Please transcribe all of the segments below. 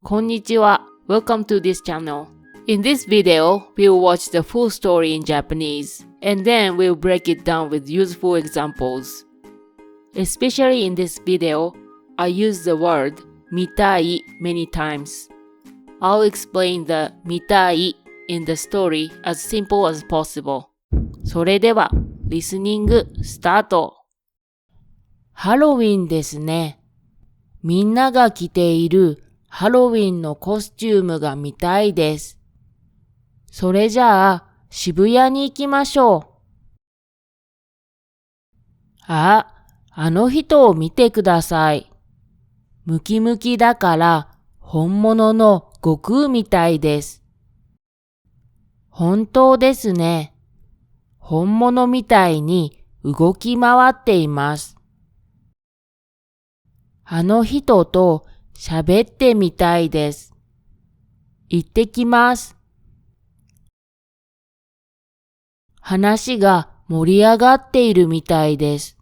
こんにちは。Welcome to this channel. In this video, we'll watch the full story in Japanese, and then we'll break it down with useful examples. Especially in this video, I use the word 見たい many times. I'll explain the 見たい in the story as simple as possible. それでは、リスニングスタート。ハロウィンですね。みんなが着ているハロウィンのコスチュームが見たいです。それじゃあ、渋谷に行きましょう。あの人を見てください。ムキムキだから本物の悟空みたいです。本当ですね。本物みたいに動き回っています。あの人と喋ってみたいです。行ってきます。話が盛り上がっているみたいです。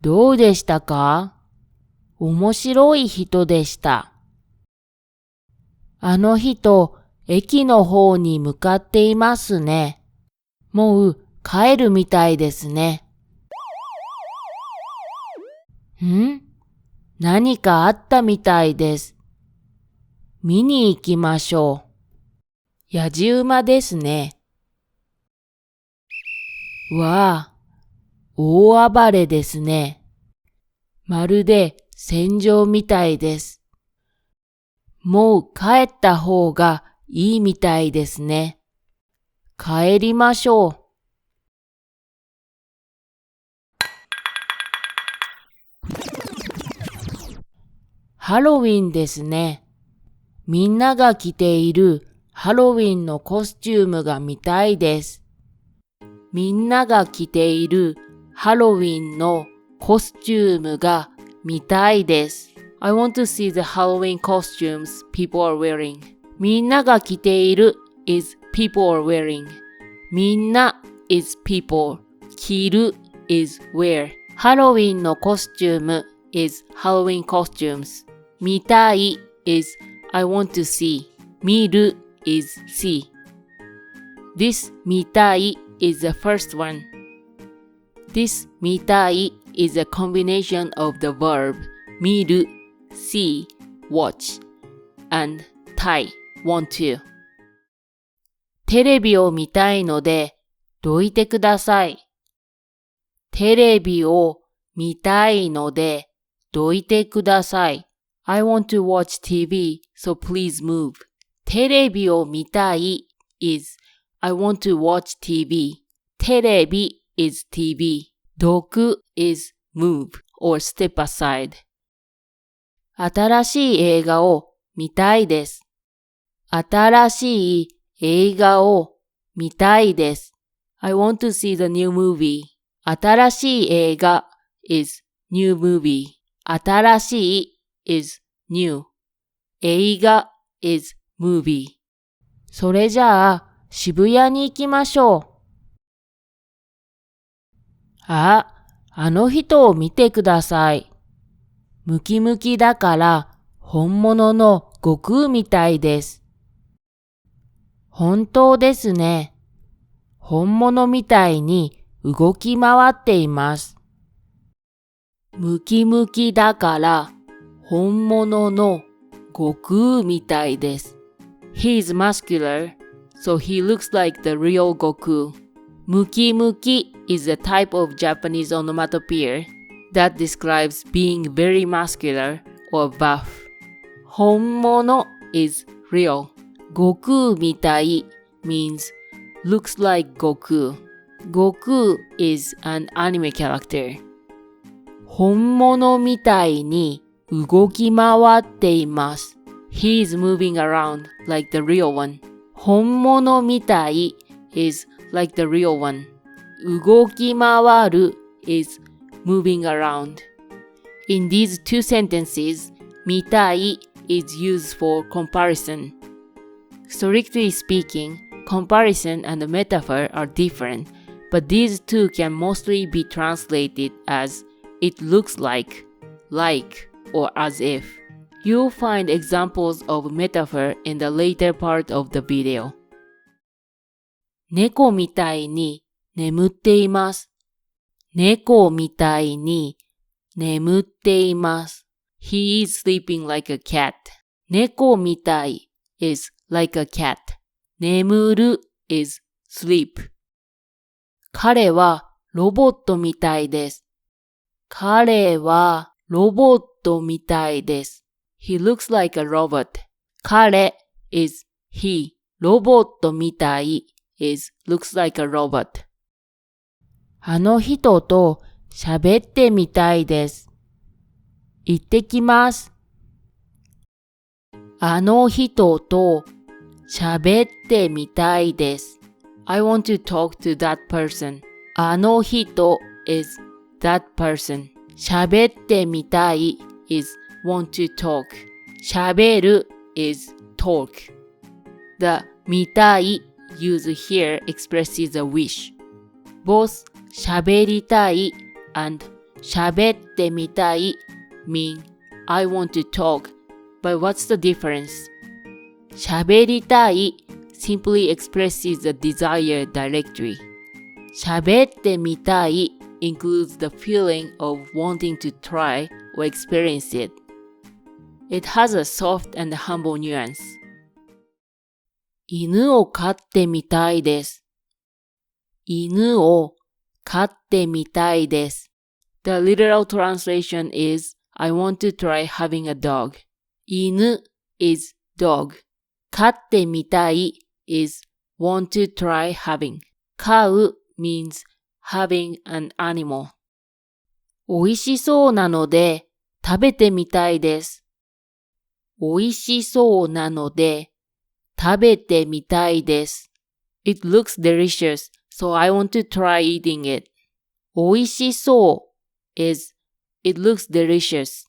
どうでしたか？面白い人でした。あの人、駅の方に向かっていますね。もう帰るみたいですね。何かあったみたいです。見に行きましょう。やじ馬ですね。わあ、大暴れですね。まるで戦場みたいです。もう帰った方がいいみたいですね。帰りましょう。ハロウィンですね。みんなが着ているハロウィンのコスチュームが見たいです。みんなが着ているハロウィンのコスチュームが見たいです。I want to see the Halloween costumes people are wearing. みんなが着ている is people are wearing. みんな is people. 着る is wear. ハロウィンのコスチューム is Halloween costumes. 見たい is I want to see. 見る is see. This 見たい is the first one. This 見たい is a combination of the verb 見る see, watch, and たい want to. テレビを見たいのでどいてください。テレビを見たいのでどいてください。I want to watch TV, so please move. テレビを見たい is I want to watch TV. テレビ is TV. どく is move or step aside. 新しい映画を見たいです。新しい映画を見たいです。I want to see the new movie. 新しい映画 is new movie. 新しい is new. 映画 is movie. それじゃあ渋谷に行きましょう。あの人を見てください。ムキムキだから本物の悟空みたいです。本当ですね。本物みたいに動き回っています。ムキムキだから本物の悟空みたいです。He is muscular, so he looks like the real Goku. ムキムキ is a type of Japanese onomatopoeia that describes being very muscular or buff. 本物 is real. 悟空みたい means looks like Goku. Goku is an anime character. 本物みたいに動き回っています。He is moving around like the real one. 本物みたい is like the real one. 動き回る is moving around. In these two sentences, 見たい is used for comparison. Strictly speaking, comparison and metaphor are different, but these two can mostly be translated as it looks like, or as if. You'll find examples of metaphor in the later part of the video. 猫みたいに眠っています。猫みたいに眠っています。He is sleeping like a cat. 猫みたい is like a cat. 眠る is sleep. 彼はロボットみたいです。彼はロボットみたいです。He looks like a robot. 彼 is he. ロボットみたい is looks like a robot. あの人と喋ってみたいです。行ってきます。あの人と喋ってみたいです。I want to talk to that person. あの人 is that person. 喋ってみたい is want to talk. 喋る is talk. The 見たい used here expresses a wish. Both 喋りたい and 喋ってみたい mean I want to talk, but what's the difference? 喋りたい simply expresses a desire directly. 喋ってみたい includes the feeling of wanting to try or experience it. It has a soft and humble nuance. 犬を飼ってみたいです。犬を飼ってみたいです。The literal translation is I want to try having a dog. 犬 is dog. 飼ってみたい is want to try having. 飼う means having an animal. 美味しそうなので食べてみたいです。美味しそうなので食べてみたいです。It looks delicious, so I want to try eating it. 美味しそう is it looks delicious.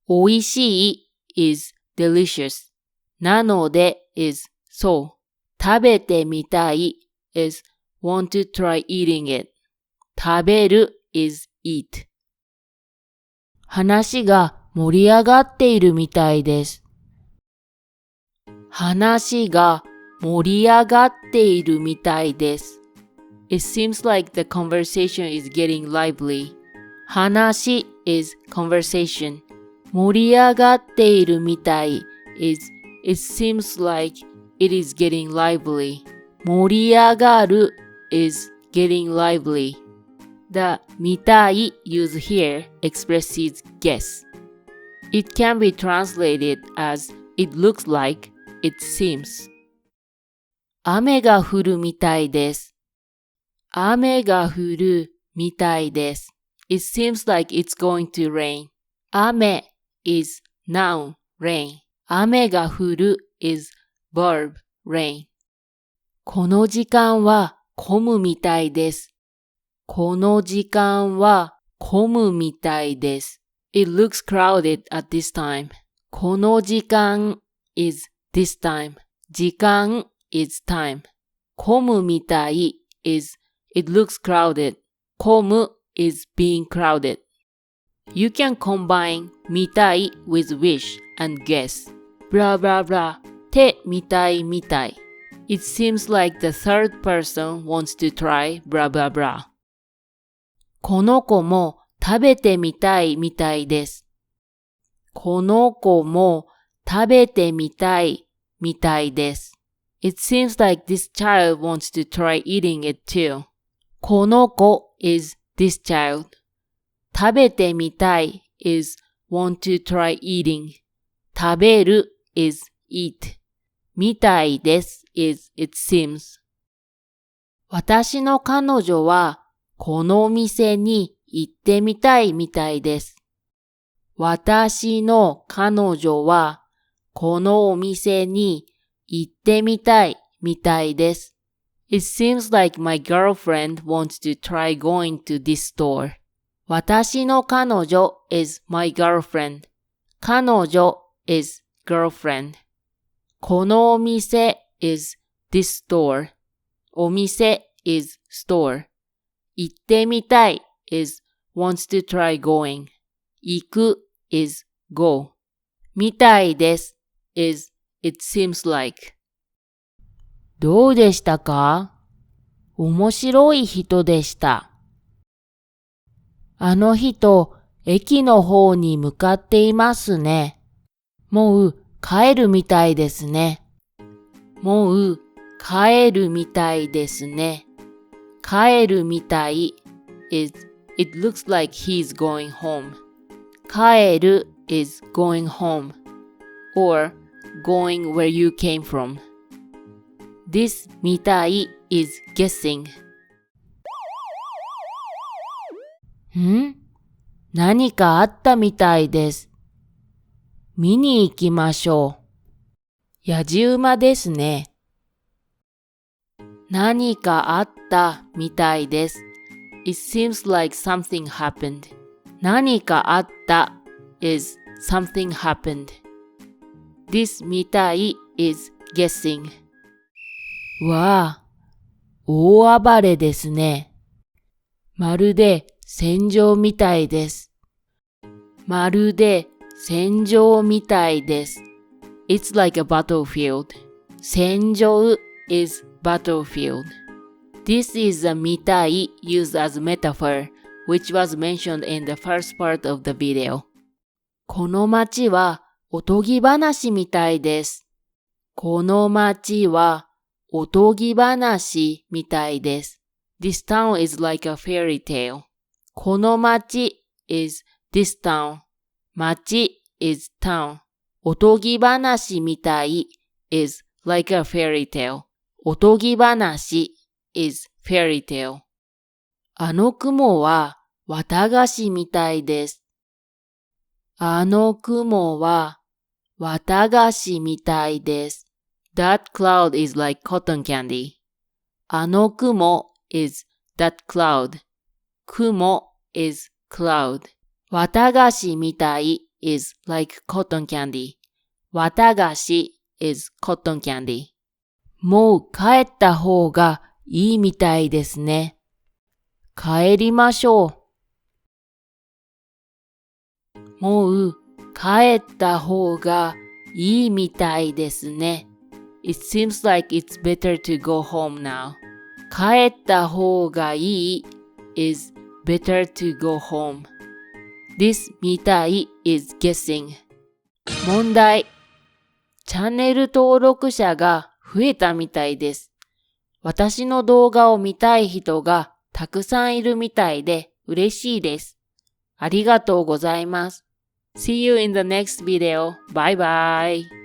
美味しい is delicious. なので is so. 食べてみたい is want to try eating it. 食べる is eat. 話が盛り上がっているみたいです。話が盛り上がっているみたいです。It seems like the conversation is getting lively. 話 is conversation. 盛り上がっているみたい is it seems like it is getting lively. 盛り上がる is getting lively. The 見たい used here expresses guess. It can be translated as it looks like, it seems. 雨が降るみたいです。雨が降るみたいです。It seems like it's going to rain. 雨 is noun, rain. 雨が降る is verb, rain. この時間は混むみたいです。この時間は混むみたいです。It looks crowded at this time. この時間 is this time. 時間 is time. 混むみたい is it looks crowded. 混む is being crowded. You can combine 見たい with wish and guess. Blah blah blah. て見たいみたい。It seems like the third person wants to try blah blah blah. この子も食べてみたいみたいです。この子も食べてみたいみたいです。It seems like this child wants to try eating it too. この子 is this child. 食べてみたい is want to try eating. 食べる is eat. みたいです is it seems. 私の彼女はこのお店に行ってみたいみたいです。私の彼女はこのお店に行ってみたいみたいです。It seems like my girlfriend wants to try going to this store. 私の彼女 is my girlfriend. 彼女 is girlfriend. このお店 is this store. お店 is store. 行ってみたい is wants to try going. 行く is go. みたいです is it seems like. どうでしたか？面白い人でした。あの人、駅の方に向かっていますね。もう帰るみたいですね。もう帰るみたいですね。帰るみたい is it looks like he's going home. 帰る is going home or going where you came from. This みたい is guessing. 何かあったみたいです。見に行きましょう。やじ馬ですね。何かあったみたいです。It seems like something happened. 何かあった is something happened. This みたい is guessing. わあ、大暴れですね。まるで戦場みたいです。まるで戦場みたいです。It's like a battlefield. 戦場 is battlefield. This is a みたい used as metaphor, which was mentioned in the first part of the video. この街はおとぎ話みたいです。この街はおとぎ話みたいです。This town is like a fairy tale. この街 is this town. 街 is town. おとぎ話みたい is like a fairy tale. おとぎ話 is fairy tale. あの雲は綿菓子みたいです。あの雲は綿菓子みたいです。That cloud is like cotton candy. あの雲 is that cloud. 雲 is cloud. 綿菓子みたい is like cotton candy. 綿菓子 is cotton candy. もう帰った方がいいみたいですね。帰りましょう。もう帰った方がいいみたいですね。It seems like it's better to go home now. 帰った方がいい is better to go home. This みたい is guessing. 問題。チャンネル登録者が増えたみたいです。私の動画を見たい人がたくさんいるみたいで嬉しいです。ありがとうございます。See you in the next video. Bye bye.